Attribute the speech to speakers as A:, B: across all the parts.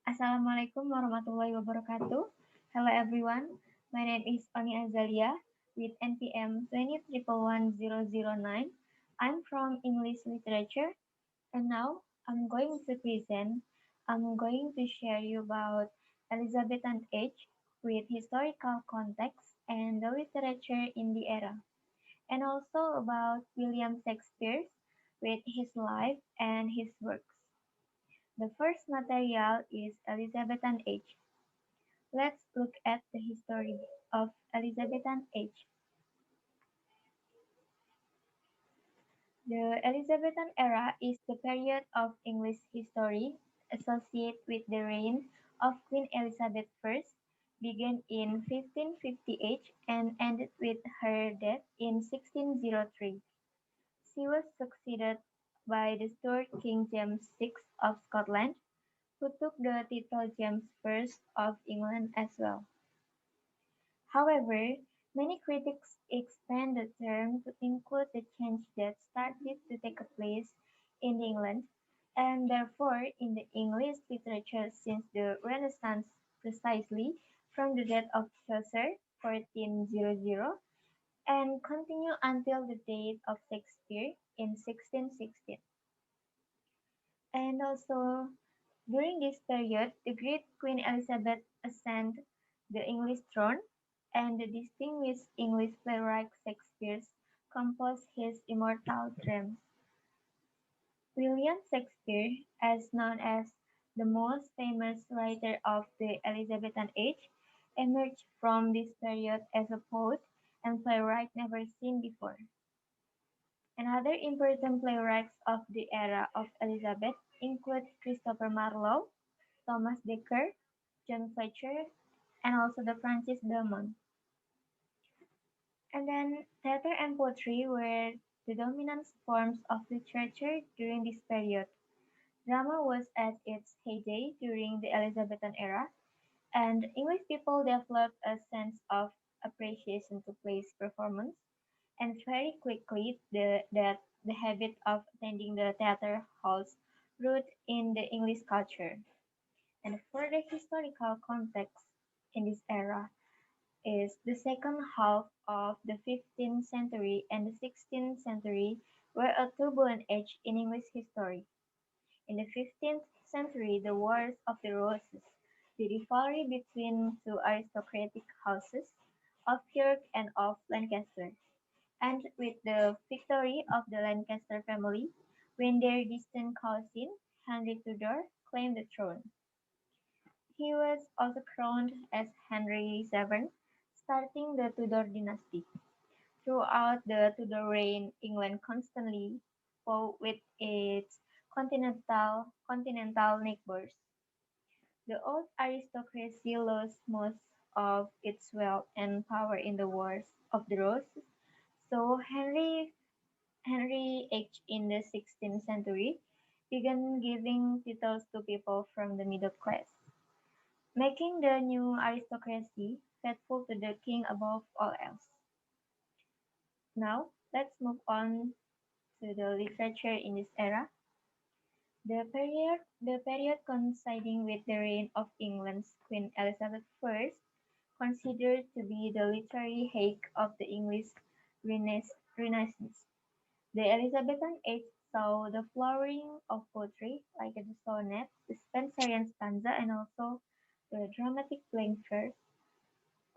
A: Assalamualaikum warahmatullahi wabarakatuh. Hello everyone. My name is Oni Azalia with NPM 20111009. I'm from English Literature and now I'm going to share you about Elizabethan age with historical context and the literature in the era, and also about William Shakespeare with his life and his works. The first material is Elizabethan age. Let's look at the history of Elizabethan age. The Elizabethan era is the period of English history associated with the reign of Queen Elizabeth I, began in 1558 and ended with her death in 1603. She was succeeded by the third King James VI of Scotland, who took the title James I of England as well. However, many critics expand the term to include the change that started to take place in England, and therefore in the English literature since the Renaissance, precisely from the death of Chaucer 1400 and continue until the date of Shakespeare in 1616. And also, during this period, the great Queen Elizabeth ascended the English throne, and the distinguished English playwright Shakespeare composed his immortal dramas. William Shakespeare, as known as the most famous writer of the Elizabethan age, emerged from this period as a poet and playwright never seen before. Another important playwrights of the era of Elizabeth include Christopher Marlowe, Thomas Dekker, John Fletcher, and also the Francis Bellman. And then theater and poetry were the dominant forms of literature during this period. Drama was at its heyday during the Elizabethan era, and English people developed a sense of appreciation to plays performance, and very quickly that the habit of attending the theater halls rooted in the English culture. And for the historical context in this era is the second half of the 15th century and the 16th century were a turbulent age in English history. In the 15th century, the Wars of the Roses, the rivalry between two aristocratic houses of York and of Lancaster, and with the victory of the Lancaster family when their distant cousin, Henry Tudor, claimed the throne. He was also crowned as Henry VII, starting the Tudor dynasty. Throughout the Tudor reign, England constantly fought with its continental neighbors. The old aristocracy lost most of its wealth and power in the Wars of the Roses, so Henry VIII in the 16th century began giving titles to people from the middle class, making the new aristocracy faithful to the king above all else. Now, let's move on to the literature in this era. The period coinciding with the reign of England's Queen Elizabeth I, considered to be the literary height of the English Renaissance. The Elizabethan age saw the flowering of poetry, like the sonnet, the Spenserian stanza, and also the dramatic blank verse,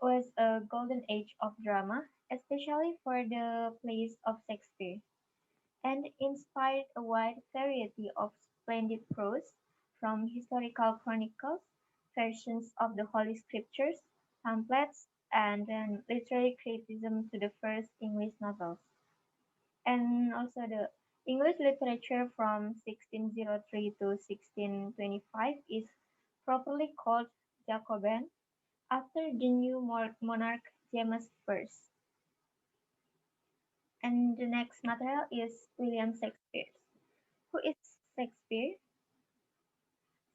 A: was a golden age of drama, especially for the plays of Shakespeare, and inspired a wide variety of splendid prose, from historical chronicles, versions of the Holy Scriptures, pamphlets, and then literary criticism to the first English novels. And also the English literature from 1603 to 1625 is properly called Jacobean after the new monarch James I. And the next material is William Shakespeare. Who is Shakespeare?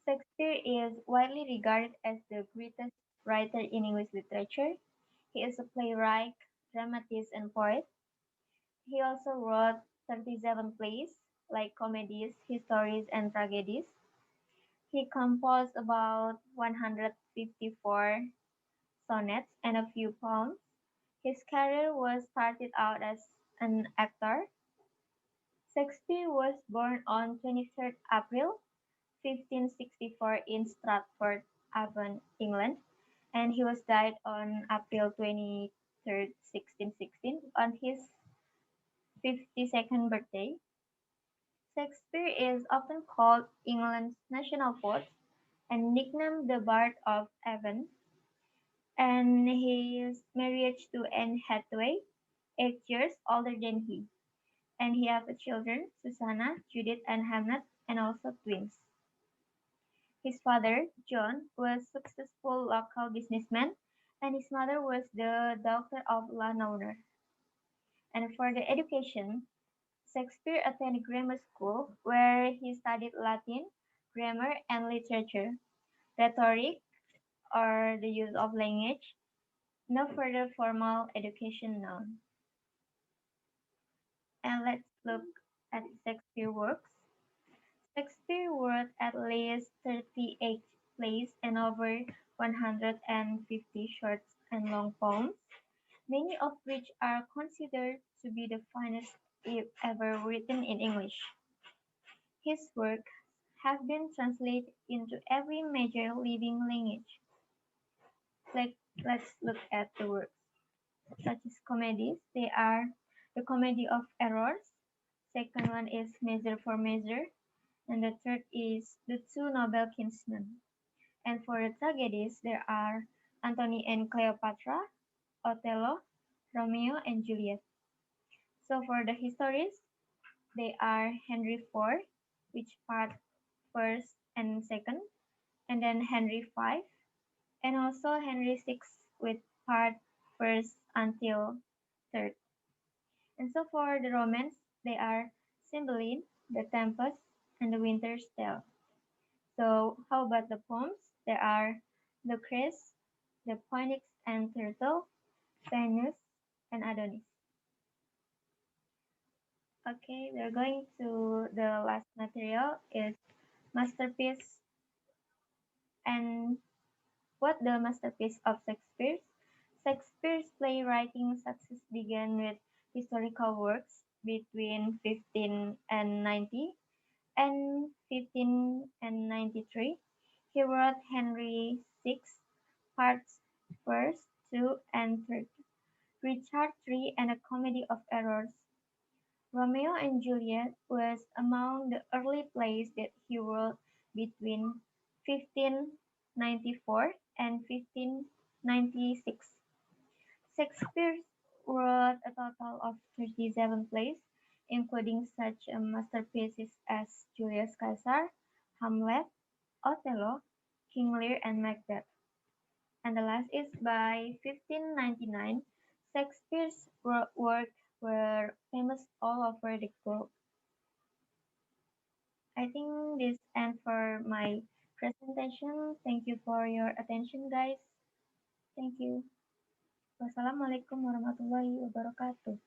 A: Shakespeare is widely regarded as the greatest writer in English literature. He is a playwright, dramatist, and poet. He also wrote 37 plays, like comedies, histories, and tragedies. He composed about 154 sonnets and a few poems. His career was started out as an actor. Shakespeare was born on 23rd April 1564 in Stratford-upon England, and he was died on April 23rd, 1616, on his 52nd birthday. Shakespeare is often called England's national poet and nicknamed the Bard of Avon, and he is married to Anne Hathaway, 8 years older than he, and he have children, Susanna, Judith, and Hamnet, and also twins. His father, John, was a successful local businessman, and his mother was the daughter of landowner. And for the education, Shakespeare attended grammar school where he studied Latin, grammar, and literature, rhetoric, or the use of language. No further formal education known. And let's look at Shakespeare works. Shakespeare wrote at least 38 plays and over 150 short and long poems, many of which are considered to be the finest ever written in English. His works have been translated into every major living language. Like, let's look at the works, such as comedies. They are the Comedy of Errors. Second one is Measure for Measure, and the third is The Two Noble Kinsmen. And for the tragedies, there are Antony and Cleopatra, Othello, Romeo and Juliet. So for the histories, they are Henry IV, which part first and second, and then Henry V, and also Henry VI with part first until third. And so for the romance, they are Cymbeline, The Tempest, and The Winter's Tale. So how about the poems? There are Lucrece, The Phoenix and Turtle, Venus, and Adonis. Okay, we're going to the last material is masterpiece, and what the masterpiece of Shakespeare. Shakespeare's playwriting success began with historical works between 1590 and 1593. He wrote Henry VI, parts first, two, and third, Richard III, and a comedy of errors. Romeo and Juliet was among the early plays that he wrote between 1594 and 1596. Shakespeare wrote a total of 37 plays, including such masterpieces as Julius Caesar, Hamlet, Othello, King Lear, and Macbeth. And the last is by 1599, Shakespeare's works were famous all over the globe. I think this ends for my presentation. Thank you for your attention, guys. Thank you. Wassalamualaikum warahmatullahi wabarakatuh.